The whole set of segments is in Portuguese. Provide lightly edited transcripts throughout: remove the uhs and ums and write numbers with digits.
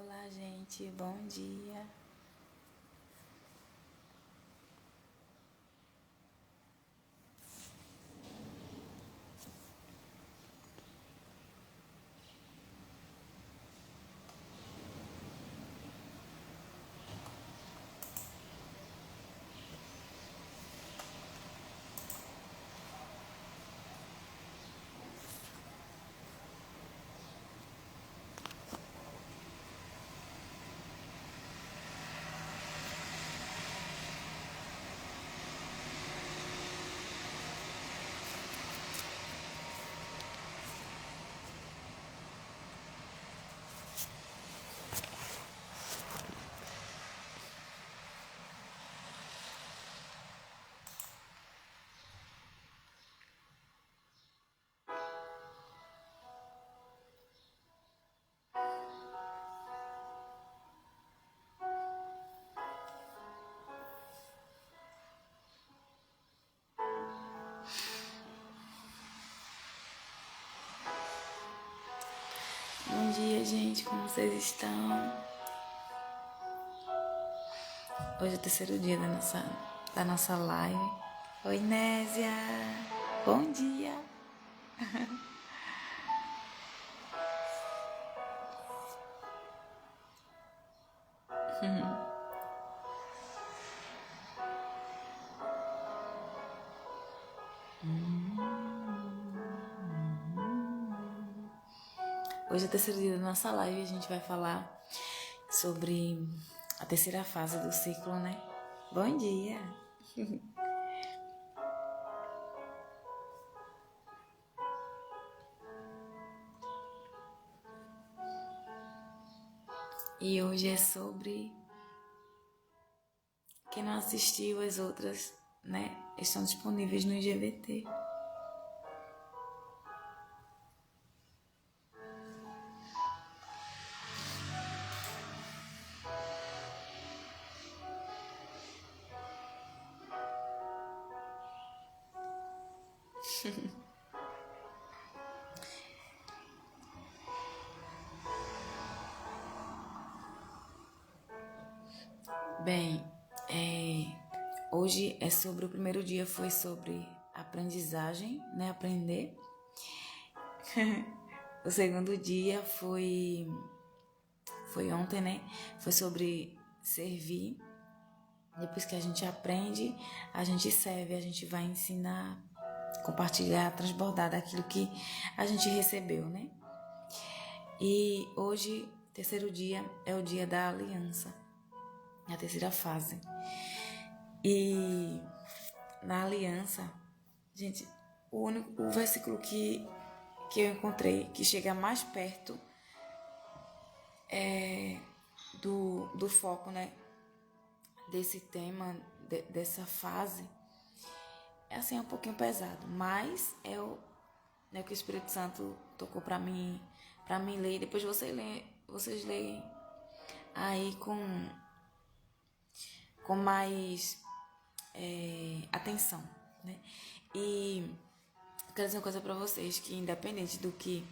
Olá, gente, bom dia. Bom dia, gente, como vocês estão? Hoje é o terceiro dia da nossa live. Oi, Nésia! Bom dia! Hoje é o terceiro dia da nossa live e a gente vai falar sobre a terceira fase do ciclo, né? Bom dia! E hoje é sobre quem não assistiu as outras, né? Estão disponíveis no IGVT. Bem, hoje é sobre o primeiro dia, foi sobre aprendizagem, né? Aprender. O segundo dia foi ontem, né? Foi sobre servir. Depois que a gente aprende, a gente serve, a gente vai ensinar, compartilhar, transbordar daquilo que a gente recebeu, né? E hoje, terceiro dia, é o dia da aliança, a terceira fase. E na aliança, gente, o versículo que eu encontrei que chega mais perto do foco, né, desse tema, dessa fase, é assim, é um pouquinho pesado, mas é o que o Espírito Santo tocou para mim ler. Depois vocês leem aí com mais atenção, né? E quero dizer uma coisa para vocês, que independente do que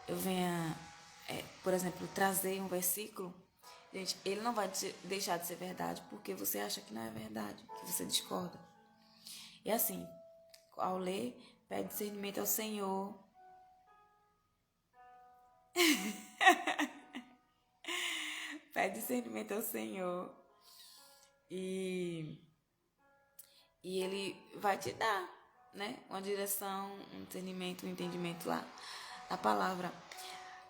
eu venha, por exemplo, trazer um versículo, gente, ele não vai deixar de ser verdade porque você acha que não é verdade, que você discorda. E assim, ao ler, pede discernimento ao Senhor. Pede discernimento ao Senhor. E ele vai te dar, né? Uma direção, um discernimento, um entendimento lá na palavra.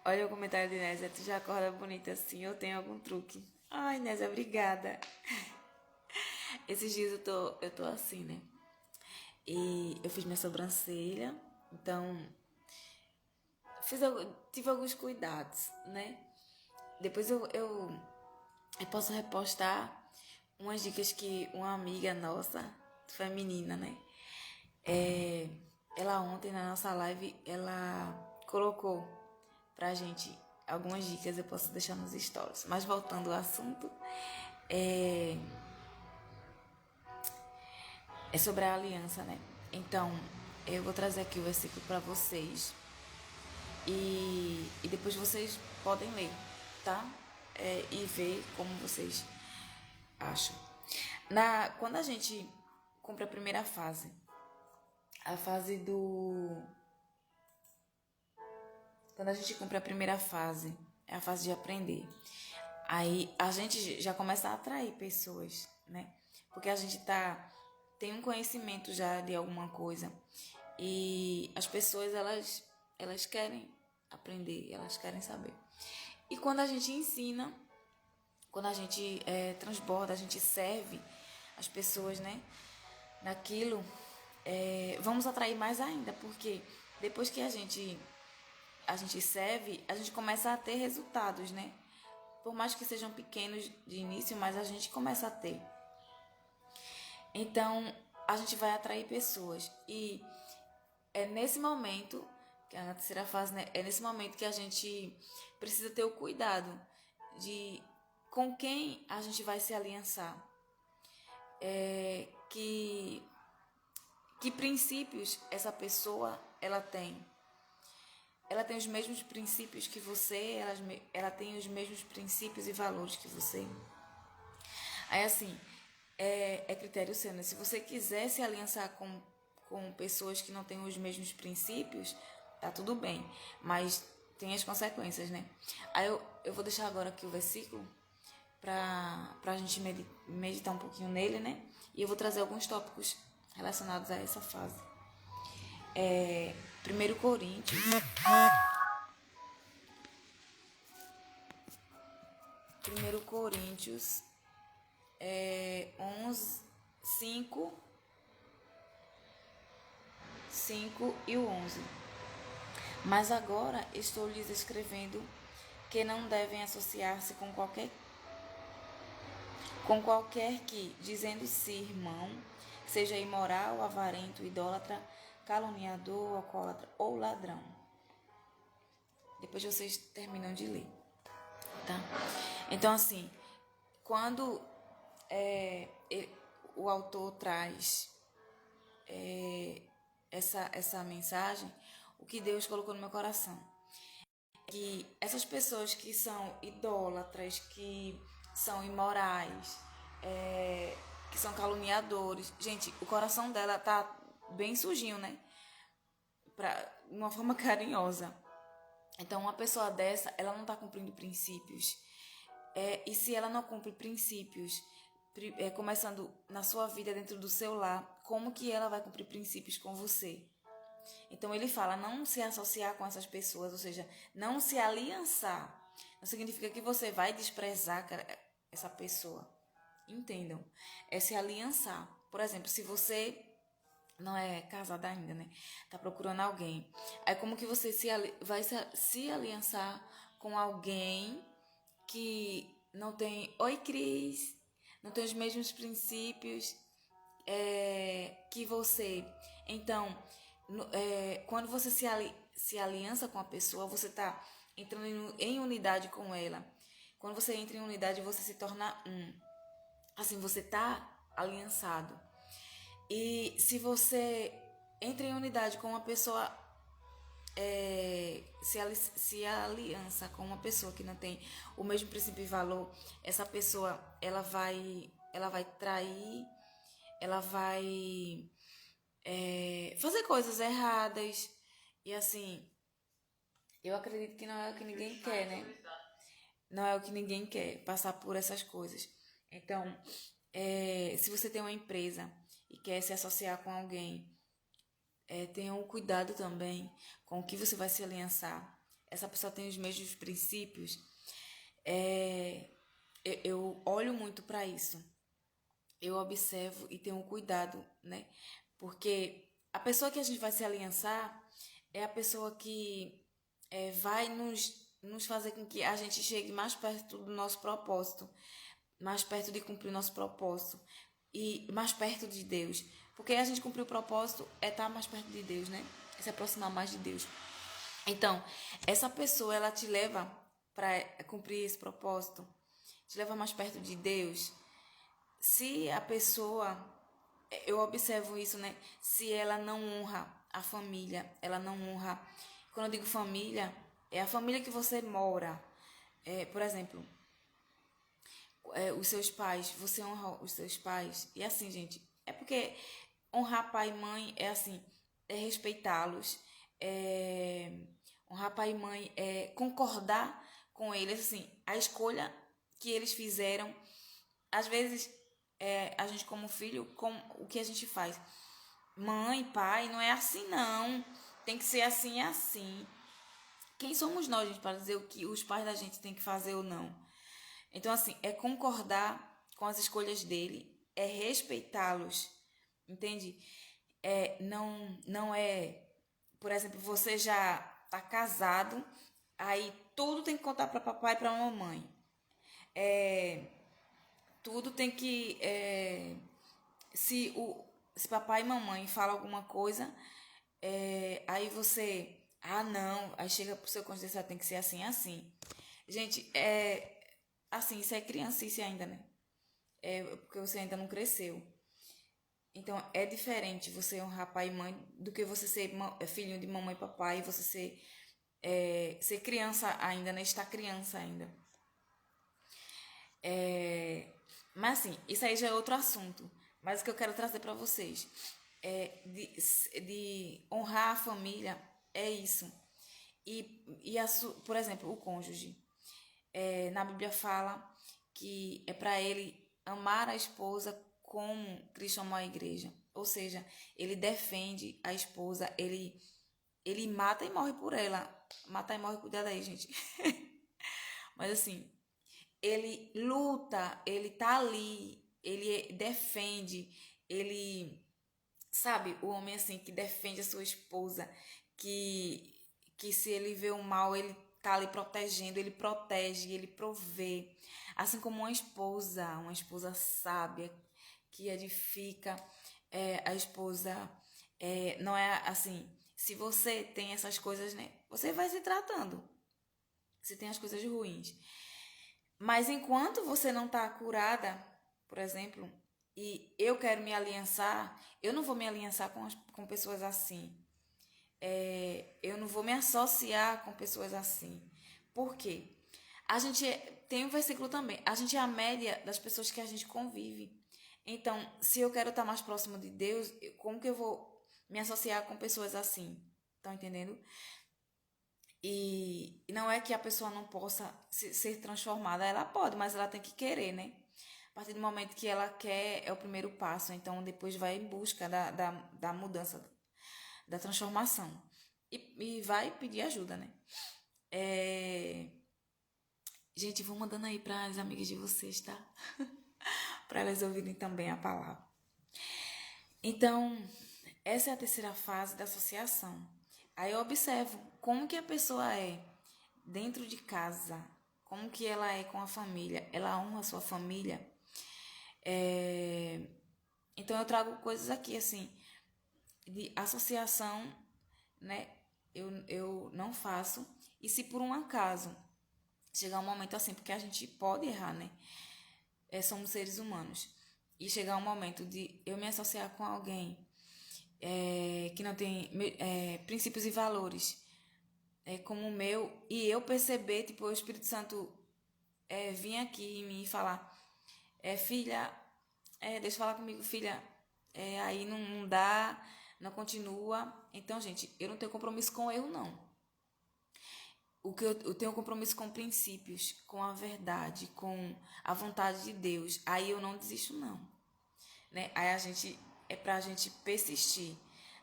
Olha o comentário de Nésia, tu já acorda bonita assim, eu tenho algum truque. Ai, Nésia, obrigada. Esses dias eu tô assim, né? E eu fiz minha sobrancelha, então tive alguns cuidados, né? Depois eu posso repostar umas dicas que uma amiga nossa, feminina, né? Ela ontem na nossa live, ela colocou pra gente algumas dicas, eu posso deixar nos stories. Mas voltando ao assunto, é sobre a aliança, né? Então, eu vou trazer aqui o versículo para vocês e depois vocês podem ler, tá? e ver como vocês acham. Quando a gente cumpre a primeira fase, a fase do... Quando a gente cumpre a primeira fase, é a fase de aprender. Aí a gente já começa a atrair pessoas, né? Porque a gente tem um conhecimento já de alguma coisa. E as pessoas, elas querem aprender, elas querem saber. E quando a gente ensina, quando a gente transborda, a gente serve as pessoas, né? Naquilo, vamos atrair mais ainda, porque depois que a gente serve, a gente começa a ter resultados, né? Por mais que sejam pequenos de início, mas a gente começa a ter. Então, a gente vai atrair pessoas. E é nesse momento, que é a terceira fase, né? É nesse momento que a gente precisa ter o cuidado de com quem a gente vai se aliançar. Que princípios essa pessoa ela tem. Ela tem os mesmos princípios que você, ela tem os mesmos princípios e valores que você. Aí assim, é critério seu, né? Se você quiser se aliançar com pessoas que não têm os mesmos princípios, tá tudo bem, mas tem as consequências, né? Aí eu vou deixar agora aqui o versículo pra gente meditar um pouquinho nele, né? E eu vou trazer alguns tópicos relacionados a essa fase. 1 Coríntios 1 Coríntios 11, 5 e o 11. Mas agora estou lhes escrevendo que não devem associar-se com qualquer que, dizendo-se irmão, seja imoral, avarento, idólatra, caluniador, alcoólatra ou ladrão. Depois vocês terminam de ler, tá? Então, assim, quando o autor traz essa mensagem, o que Deus colocou no meu coração, que essas pessoas que são idólatras, que são imorais, que são caluniadores, gente, o coração dela tá bem sujinho, né? De uma forma carinhosa. Então, uma pessoa dessa, ela não tá cumprindo princípios. E se ela não cumpre princípios, começando na sua vida, dentro do seu lar, como que ela vai cumprir princípios com você? Então ele fala, não se associar com essas pessoas, ou seja, não se aliançar. Não significa que você vai desprezar essa pessoa. Entendam? É se aliançar. Por exemplo, se você não é casada ainda, né? Tá procurando alguém. Aí como que você vai se aliançar com alguém que não tem... Oi, Cris! Não tem os mesmos princípios que você. Então, quando você se aliança com a pessoa, você está entrando em unidade com ela. Quando você entra em unidade, você se torna um. Assim, você está aliançado. E se você entra em unidade com uma pessoa, se aliança com uma pessoa que não tem o mesmo princípio e valor, essa pessoa ela vai trair, ela vai fazer coisas erradas. E assim, eu acredito que não é o que ninguém quer, né? Não é o que ninguém quer, passar por essas coisas. Então, se você tem uma empresa e quer se associar com alguém, tenha um cuidado também com o que você vai se aliançar. Essa pessoa tem os mesmos princípios. Eu olho muito para isso. Eu observo e tenho cuidado, né? Porque a pessoa que a gente vai se aliançar é a pessoa que vai nos fazer com que a gente chegue mais perto do nosso propósito, mais perto de cumprir o nosso propósito e mais perto de Deus. Porque a gente cumprir o propósito é estar mais perto de Deus, né? É se aproximar mais de Deus. Então, essa pessoa, ela te leva para cumprir esse propósito, te leva mais perto de Deus. Se a pessoa, eu observo isso, né? Se ela não honra a família, ela não honra. Quando eu digo família, é a família que você mora. Por exemplo, os seus pais, você honra os seus pais. E assim, gente, é porque honrar pai e mãe é assim, é respeitá-los, honrar pai e mãe é concordar com eles, assim, a escolha que eles fizeram. Às vezes, a gente como filho, o que a gente faz? Mãe, pai, não é assim não, tem que ser assim e assim. Quem somos nós, gente, para dizer o que os pais da gente têm que fazer ou não? Então, assim, é concordar com as escolhas dele, é respeitá-los, entende? Não é, por exemplo, você já tá casado, aí tudo tem que contar para papai e para mamãe. Tudo tem que, se papai e mamãe falam alguma coisa, aí você, não, aí chega pro seu cônjuge, tem que ser assim, assim. Gente, assim, isso é criancice ainda, né? Porque você ainda não cresceu. Então, é diferente você honrar pai e mãe do que você ser filhinho de mamãe e papai e você ser criança ainda, né? Estar criança ainda. Mas assim, isso aí já é outro assunto. Mas o que eu quero trazer para vocês de honrar a família é isso. Por exemplo, o cônjuge. Na Bíblia fala que é para ele amar a esposa como Cristo amou a igreja. Ou seja, ele defende a esposa, ele mata e morre por ela. Mata e morre, cuidado aí, gente. Mas assim, ele luta, ele tá ali, ele defende, ele, sabe, o homem assim que defende a sua esposa, que se ele vê o mal, ele tá ali protegendo, ele protege, ele provê. Assim como uma esposa sábia, que edifica, a esposa, não é assim, se você tem essas coisas, né, você vai se tratando, se tem as coisas ruins. Mas enquanto você não está curada, por exemplo, e eu quero me aliançar, eu não vou me aliançar com pessoas assim. Eu não vou me associar com pessoas assim. Por quê? A gente tem um versículo também. A gente é a média das pessoas que a gente convive. Então, se eu quero estar mais próximo de Deus, como que eu vou me associar com pessoas assim? Estão entendendo? E não é que a pessoa não possa ser transformada, ela pode, mas ela tem que querer, né? A partir do momento que ela quer, é o primeiro passo. Então, depois vai em busca da mudança, da transformação. E vai pedir ajuda, né? Gente, vou mandando aí para as amigas de vocês, tá? Para elas ouvirem também a palavra. Então, essa é a terceira fase da associação. Aí eu observo como que a pessoa é dentro de casa, como que ela é com a família, ela honra a sua família. Então eu trago coisas aqui assim, de associação, né? Eu não faço. E se por um acaso chegar um momento assim, porque a gente pode errar, né? Somos seres humanos. E chegar um momento de eu me associar com alguém que não tem princípios e valores como o meu, e eu perceber, tipo, o Espírito Santo vir aqui e me falar, filha, deixa eu falar comigo, filha, aí não dá, não continua. Então, gente, eu não tenho compromisso com erro, não. O que eu tenho compromisso com princípios, com a verdade, com a vontade de Deus. Aí eu não desisto, não. Né? Aí é pra gente persistir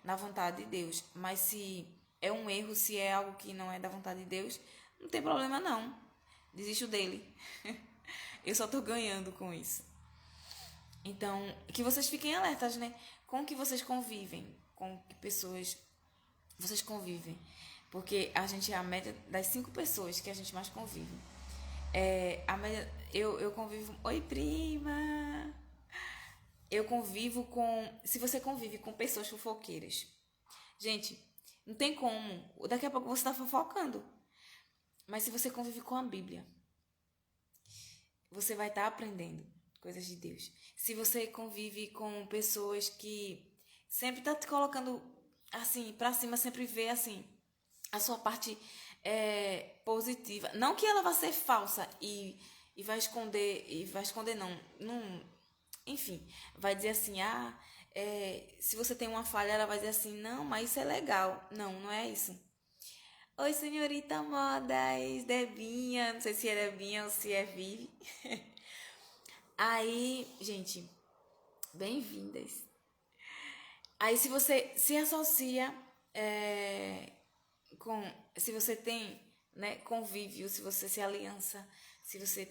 na vontade de Deus. Mas se é um erro, se é algo que não é da vontade de Deus, não tem problema não. Desisto dele. Eu só tô ganhando com isso. Então, que vocês fiquem alertas, né? Com que vocês convivem, com que pessoas vocês convivem. Porque a gente é a média das 5 pessoas que a gente mais convive. A média, eu convivo... Oi, prima! Eu convivo com... Se você convive com pessoas fofoqueiras, gente, não tem como. Daqui a pouco você está fofocando. Mas se você convive com a Bíblia, você vai estar aprendendo coisas de Deus. Se você convive com pessoas que sempre tá te colocando assim para cima, sempre vê assim a sua parte positiva, não que ela vá ser falsa e e vai esconder não, enfim, vai dizer assim, se você tem uma falha, ela vai dizer assim, não, mas isso é legal. Não, não é isso. Oi, senhorita Modas, Debinha, não sei se é Debinha ou se é Vivi. Aí, gente, bem-vindas. Aí, se você se associa se você tem, né, convívio, se você se aliança, se você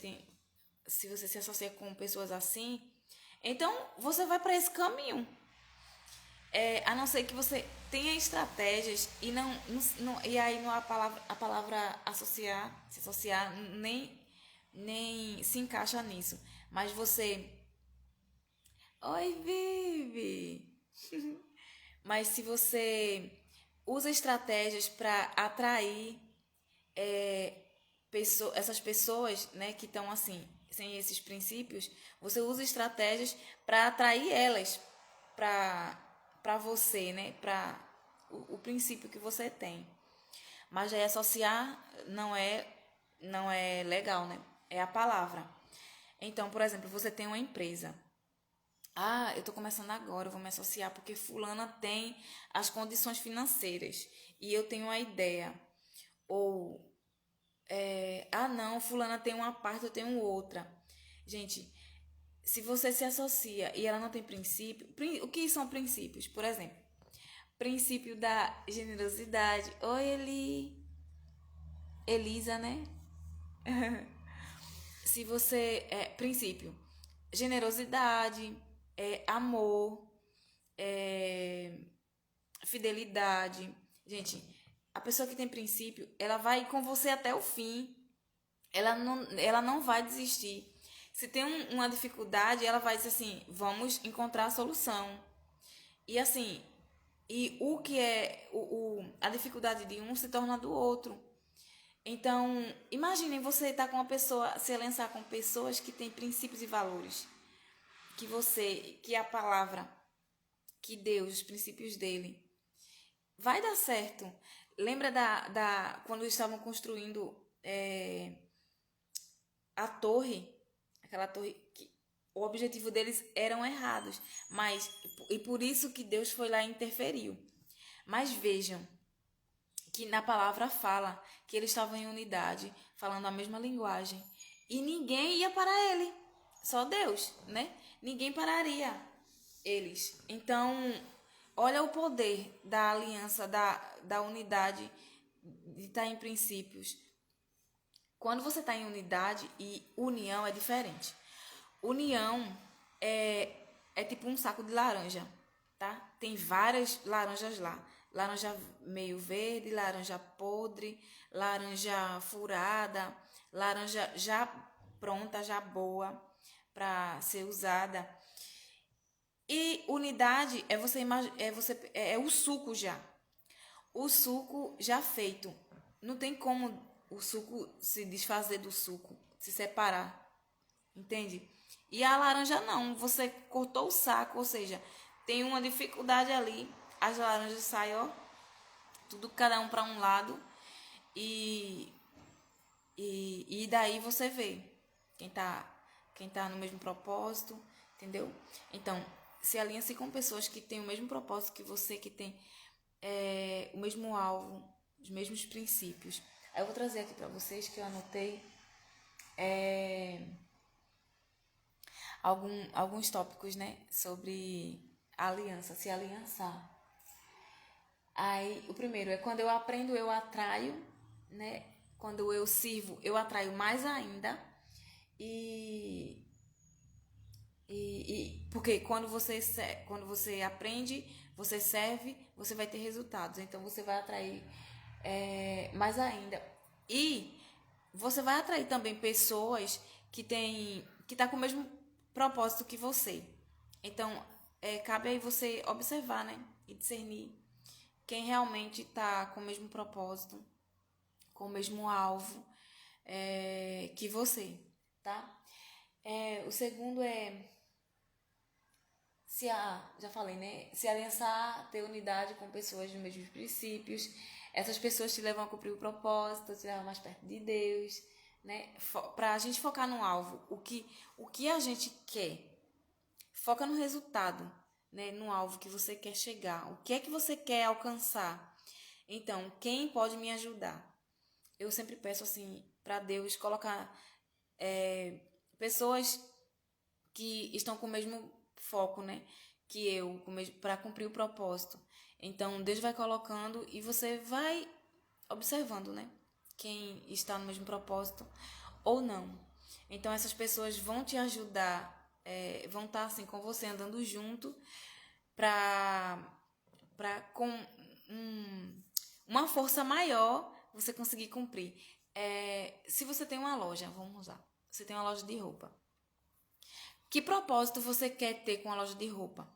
se associa com pessoas assim, então você vai para esse caminho. A não ser que você tenha estratégias e e aí não a palavra se associar nem se encaixa nisso. Mas você, oi, Vivi. Mas se você usa estratégias para atrair essas pessoas, né, que estão assim, sem esses princípios, você usa estratégias para atrair elas para você, né, para o princípio que você tem. Mas aí associar não é legal, né? É a palavra. Então, por exemplo, você tem uma empresa. Eu tô começando agora, eu vou me associar porque fulana tem as condições financeiras e eu tenho uma ideia. Ou, não, fulana tem uma parte, eu tenho outra. Gente, se você se associa e ela não tem princípio, o que são princípios? Por exemplo, princípio da generosidade. Oi, Elisa, né? Se você princípio, generosidade, amor, fidelidade. Gente, a pessoa que tem princípio, ela vai com você até o fim. Ela não vai desistir. Se tem uma dificuldade, ela vai dizer assim, vamos encontrar a solução. E assim, e o que é a dificuldade de um se torna do outro. Então, imaginem você estar com uma pessoa, se aliançar com pessoas que têm princípios e valores. Que a palavra, que Deus, os princípios dele, vai dar certo. Lembra quando eles estavam construindo a torre, aquela torre que o objetivo deles eram errados, e por isso que Deus foi lá e interferiu. Mas vejam que na palavra fala que eles estavam em unidade, falando a mesma linguagem, e ninguém ia para ele, só Deus, né? Ninguém pararia eles. Então, olha o poder da aliança, da unidade, de estar em princípios. Quando você está em unidade, e união é diferente. União é tipo um saco de laranja, tá? Tem várias laranjas lá. Laranja meio verde, laranja podre, laranja furada, laranja já pronta, já boa para ser usada. E unidade é o suco já. O suco já feito. Não tem como o suco se desfazer do suco, se separar. Entende? E a laranja não, você cortou o saco, ou seja, tem uma dificuldade ali, as laranjas saem, ó, tudo cada um para um lado e daí você vê quem tá no mesmo propósito, entendeu? Então, se alinha-se com pessoas que têm o mesmo propósito que você, que tem o mesmo alvo, os mesmos princípios. Aí eu vou trazer aqui para vocês que eu anotei alguns tópicos, né, sobre aliança, se aliançar. Aí, o primeiro é quando eu aprendo, eu atraio, né? Quando eu sirvo, eu atraio mais ainda. Porque quando você aprende, você serve, você vai ter resultados. Então, você vai atrair mais ainda. E você vai atrair também pessoas que tá com o mesmo propósito que você. Então, cabe aí você observar, né? E discernir quem realmente está com o mesmo propósito, com o mesmo alvo que você, tá? O segundo já falei, né? Se aliançar, ter unidade com pessoas dos mesmos princípios. Essas pessoas te levam a cumprir o propósito, te levam mais perto de Deus, né? Para a gente focar no alvo, o que a gente quer. Foca no resultado, né? No alvo que você quer chegar. O que é que você quer alcançar? Então, quem pode me ajudar? Eu sempre peço assim para Deus colocar pessoas que estão com o mesmo foco, né? Que eu, para cumprir o propósito. Então, Deus vai colocando e você vai observando, né? Quem está no mesmo propósito ou não. Então, essas pessoas vão te ajudar, vão estar assim com você, andando junto, para com uma força maior você conseguir cumprir. Se você tem uma loja, vamos usar, você tem uma loja de roupa. Que propósito você quer ter com a loja de roupa?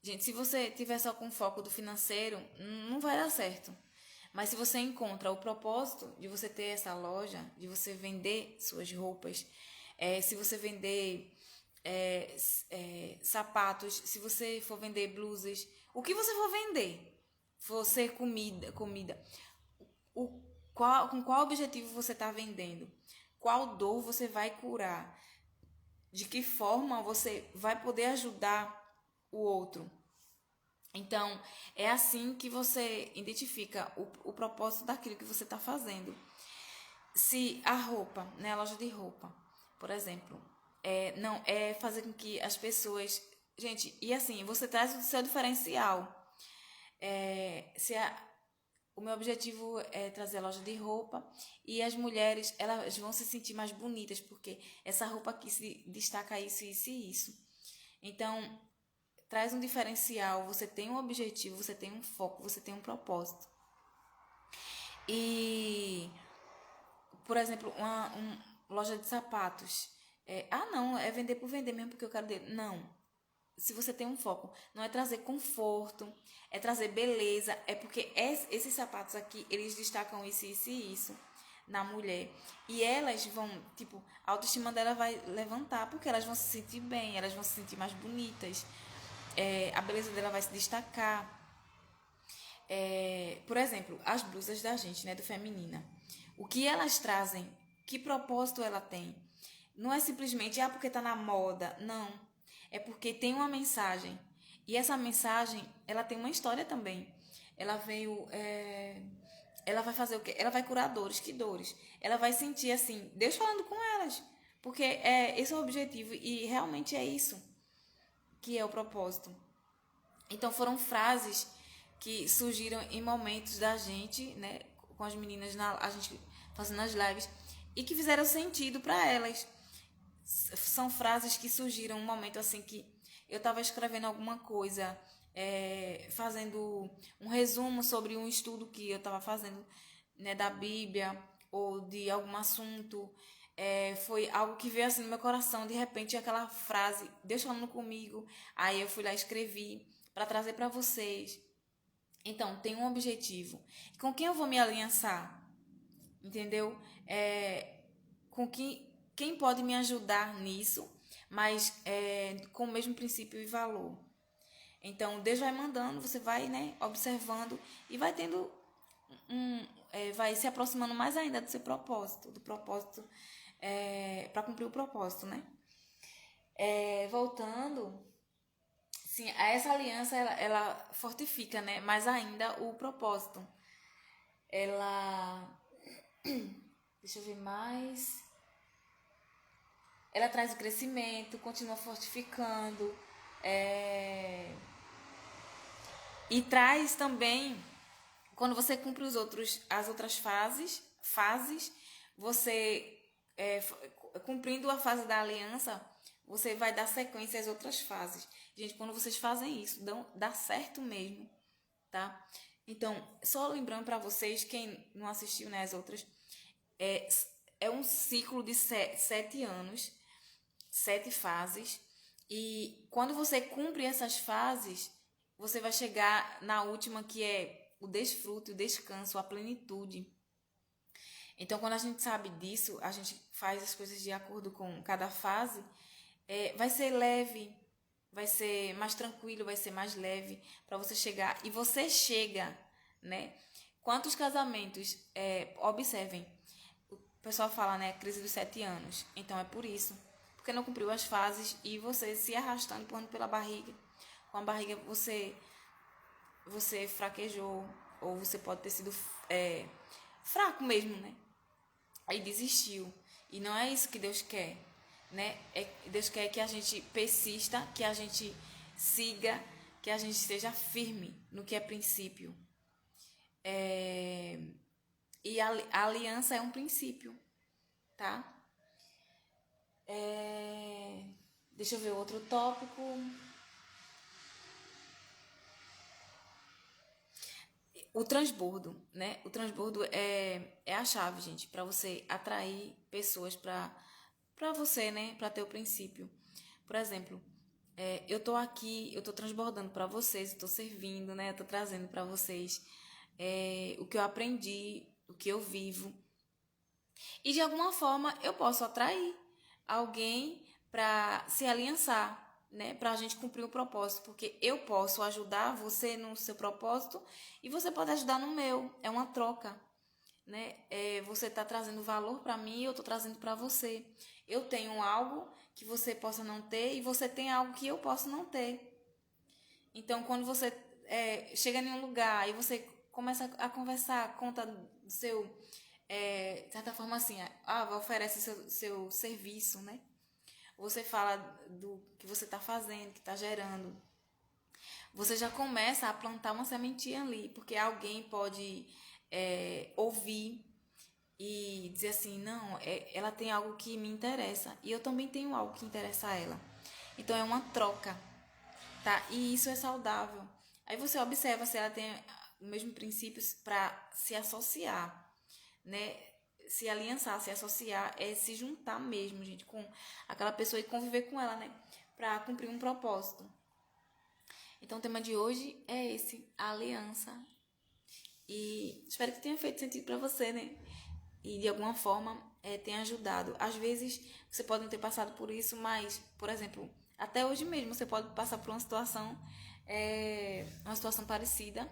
Gente, se você tiver só com foco do financeiro, não vai dar certo. Mas se você encontra o propósito de você ter essa loja, de você vender suas roupas, se você vender sapatos, se você for vender blusas, o que você for vender, for ser comida, com qual objetivo você está vendendo? Qual dor você vai curar? De que forma você vai poder ajudar o outro? Então, é assim que você identifica o propósito daquilo que você está fazendo. Se a roupa, né, a loja de roupa, por exemplo, não é fazer com que as pessoas... Gente, e assim, você traz o seu diferencial. O meu objetivo é trazer a loja de roupa e as mulheres, elas vão se sentir mais bonitas, porque essa roupa aqui se destaca isso, isso e isso. Então, traz um diferencial, você tem um objetivo, você tem um foco, você tem um propósito. E, por exemplo, uma loja de sapatos. Não, é vender por vender mesmo porque eu quero dele. Não. Se você tem um foco, não é trazer conforto, é trazer beleza, é porque esses sapatos aqui, eles destacam isso, isso e isso na mulher. E elas vão, tipo, a autoestima dela vai levantar, porque elas vão se sentir bem, elas vão se sentir mais bonitas, a beleza dela vai se destacar. Por exemplo, as blusas da gente, né, do feminina. O que elas trazem, que propósito ela tem? Não é simplesmente, porque tá na moda, não. É porque tem uma mensagem. E essa mensagem, ela tem uma história também. Ela veio... ela vai fazer o quê? Ela vai curar dores. Que dores? Ela vai sentir, assim, Deus falando com elas. Porque esse é o objetivo. E realmente é isso que é o propósito. Então, foram frases que surgiram em momentos da gente, né? Com as meninas, a gente fazendo as lives. E que fizeram sentido para elas. São frases que surgiram um momento assim que eu estava escrevendo alguma coisa, fazendo um resumo sobre um estudo que eu estava fazendo, né, da Bíblia ou de algum assunto. Foi algo que veio assim no meu coração, de repente aquela frase, Deus falando comigo, aí eu fui lá e escrevi para trazer para vocês. Então, tem um objetivo. Com quem eu vou me aliançar? Entendeu? Com quem pode me ajudar nisso, mas com o mesmo princípio e valor. Então, Deus vai mandando, você vai, né, observando e vai tendo vai se aproximando mais ainda do seu propósito, para cumprir o propósito, né? Voltando, sim, essa aliança ela fortifica, né, mais ainda o propósito. Ela, deixa eu ver mais. Ela traz o crescimento, continua fortificando, e traz também, quando você cumpre as outras fases, você, cumprindo a fase da aliança, você vai dar sequência às outras fases. Gente, quando vocês fazem isso, dá certo mesmo, tá? Então, só lembrando para vocês, quem não assistiu, né, as outras, é um ciclo de 7 anos, 7 fases, e quando você cumpre essas fases, você vai chegar na última, que é o desfrute, o descanso, a plenitude. Então, quando a gente sabe disso, a gente faz as coisas de acordo com cada fase, vai ser leve, vai ser mais tranquilo, vai ser mais leve para você chegar. E você chega, né? Quantos casamentos, observem, o pessoal fala, né, crise dos 7 anos. Então é por isso. Porque não cumpriu as fases e você se arrastando, empurrando pela barriga. Com a barriga você fraquejou, ou você pode ter sido fraco mesmo, né? Aí desistiu. E não é isso que Deus quer, né? Deus quer que a gente persista, que a gente siga, que a gente esteja firme no que é princípio. E a aliança é um princípio, tá? Deixa eu ver outro tópico. O transbordo, né? O transbordo é a chave, gente, para você atrair pessoas para você, né? Para ter o princípio. Por exemplo, eu tô aqui, eu tô transbordando para vocês, eu tô servindo, né? Eu tô trazendo para vocês o que eu aprendi, o que eu vivo. E de alguma forma eu posso atrair alguém para se aliançar, né? Para a gente cumprir o propósito, porque eu posso ajudar você no seu propósito e você pode ajudar no meu. É uma troca, né? Você está trazendo valor para mim e eu estou trazendo para você. Eu tenho algo que você possa não ter e você tem algo que eu posso não ter. Então, quando você chega em um lugar e você começa a conversar, conta do seu, de certa forma assim, oferece seu serviço, né? Você fala do que você está fazendo, que está gerando. Você já começa a plantar uma sementinha ali, porque alguém pode ouvir e dizer assim, não, ela tem algo que me interessa e eu também tenho algo que interessa a ela. Então é uma troca, tá? E isso é saudável. Aí você observa se ela tem os mesmos princípios para se associar, né? Se aliançar, se associar, é se juntar mesmo, gente, com aquela pessoa e conviver com ela, né? Para cumprir um propósito. Então o tema de hoje é esse, a aliança. E espero que tenha feito sentido para você, né? E de alguma forma tenha ajudado. Às vezes você pode não ter passado por isso, mas, por exemplo, até hoje mesmo você pode passar por uma situação parecida.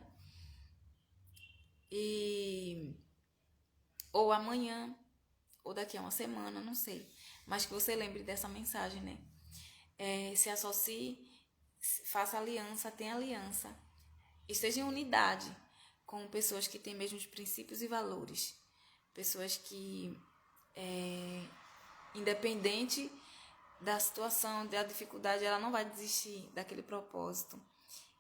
Ou amanhã, ou daqui a uma semana, não sei. Mas que você lembre dessa mensagem, né? Se associe, faça aliança, tenha aliança. Esteja em unidade com pessoas que têm mesmos princípios e valores. Pessoas que, independente da situação, da dificuldade, ela não vai desistir daquele propósito.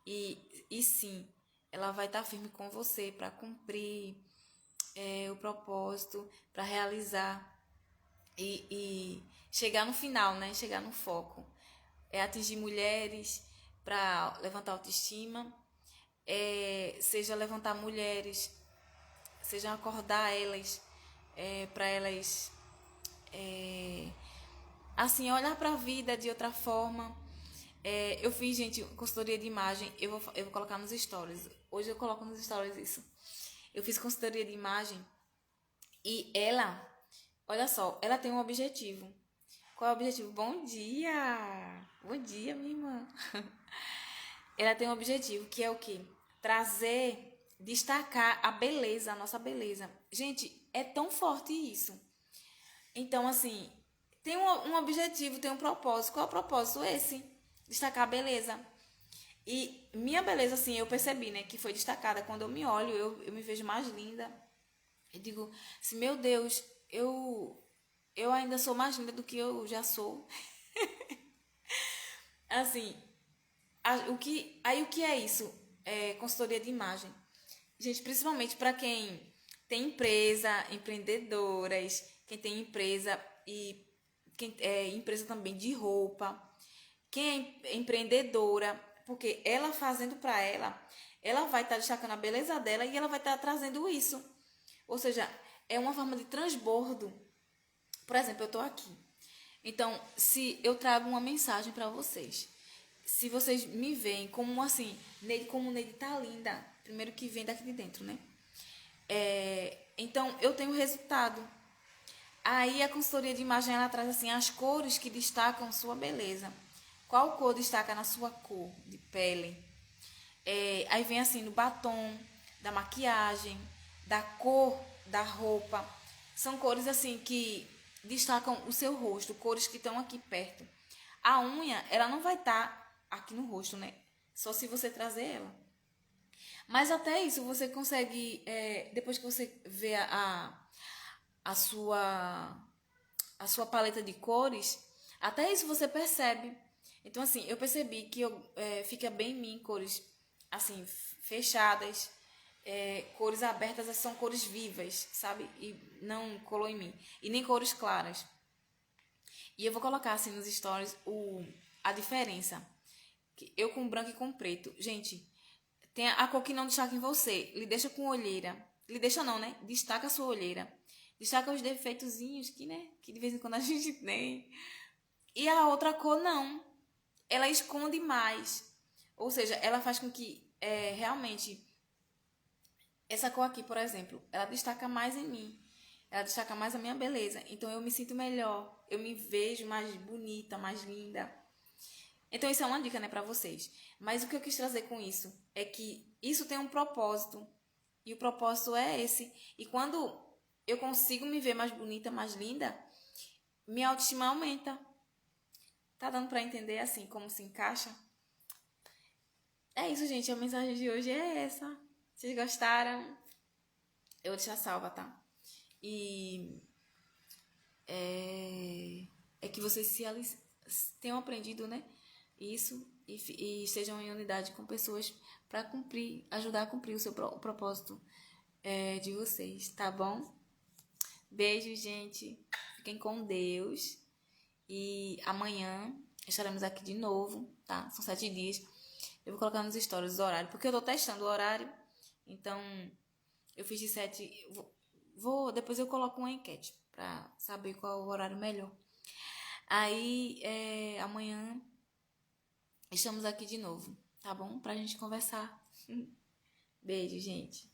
E sim, ela vai estar firme com você para cumprir o propósito, para realizar e chegar no final, né? Chegar no foco. Atingir mulheres para levantar a autoestima, seja levantar mulheres, seja acordar elas, para elas assim, olhar para a vida de outra forma. Eu fiz, gente, consultoria de imagem, eu vou colocar nos stories. Hoje eu coloco nos stories isso. Eu fiz consultoria de imagem e ela, olha só, ela tem um objetivo. Qual é o objetivo? Bom dia! Bom dia, minha irmã. Ela tem um objetivo que é o quê? Trazer, destacar a beleza, a nossa beleza. Gente, é tão forte isso. Então, assim, tem um objetivo, tem um propósito. Qual é o propósito? Esse. Destacar a beleza. E minha beleza, assim, eu percebi, né, que foi destacada. Quando eu me olho, eu me vejo mais linda. Eu digo assim, meu Deus, eu ainda sou mais linda do que eu já sou. Assim, o que é isso? Consultoria de imagem. Gente, principalmente para quem tem empresa, empreendedoras, quem tem empresa e quem empresa também de roupa, quem é empreendedora, porque ela fazendo para ela vai estar destacando a beleza dela e ela vai estar trazendo isso. Ou seja, é uma forma de transbordo. Por exemplo, eu estou aqui. Então, se eu trago uma mensagem para vocês, se vocês me veem como assim, como Neide tá linda, primeiro que vem daqui de dentro, né? Então, eu tenho resultado. Aí a consultoria de imagem ela traz assim as cores que destacam sua beleza. Qual cor destaca na sua cor de pele? Aí vem assim no batom, da maquiagem, da cor da roupa. São cores assim que destacam o seu rosto, cores que estão aqui perto. A unha, ela não vai estar aqui no rosto, né? Só se você trazer ela. Mas até isso você consegue, depois que você vê a sua paleta de cores, até isso você percebe. Então, assim, eu percebi que fica bem em mim cores, assim, fechadas, cores abertas, são cores vivas, sabe? E não colou em mim. E nem cores claras. E eu vou colocar, assim, nos stories a diferença. Eu com branco e com preto. Gente, tem a cor que não destaca em você. Lhe deixa com olheira. Lhe deixa não, né? Destaca a sua olheira. Destaca os defeitozinhos que, né? Que de vez em quando a gente tem. E a outra cor não. Ela esconde mais. Ou seja, ela faz com que realmente essa cor aqui, por exemplo, ela destaca mais em mim. Ela destaca mais a minha beleza. Então eu me sinto melhor. Eu me vejo mais bonita, mais linda. Então isso é uma dica, né, pra vocês. Mas o que eu quis trazer com isso é que isso tem um propósito. E o propósito é esse. E quando eu consigo me ver mais bonita, mais linda, minha autoestima aumenta. Tá dando pra entender assim como se encaixa? É isso, gente. A mensagem de hoje é essa. Vocês gostaram? Eu vou deixar salva, tá? E é que vocês tenham aprendido, né? Isso e estejam em unidade com pessoas para cumprir, ajudar a cumprir o propósito de vocês, tá bom? Beijo, gente. Fiquem com Deus. E amanhã estaremos aqui de novo, tá? São 7 dias. Eu vou colocar nos stories o horário, porque eu tô testando o horário. Então, eu fiz de 7. Depois eu coloco uma enquete pra saber qual é o horário melhor. Aí, amanhã estamos aqui de novo, tá bom? Pra gente conversar. Beijo, gente.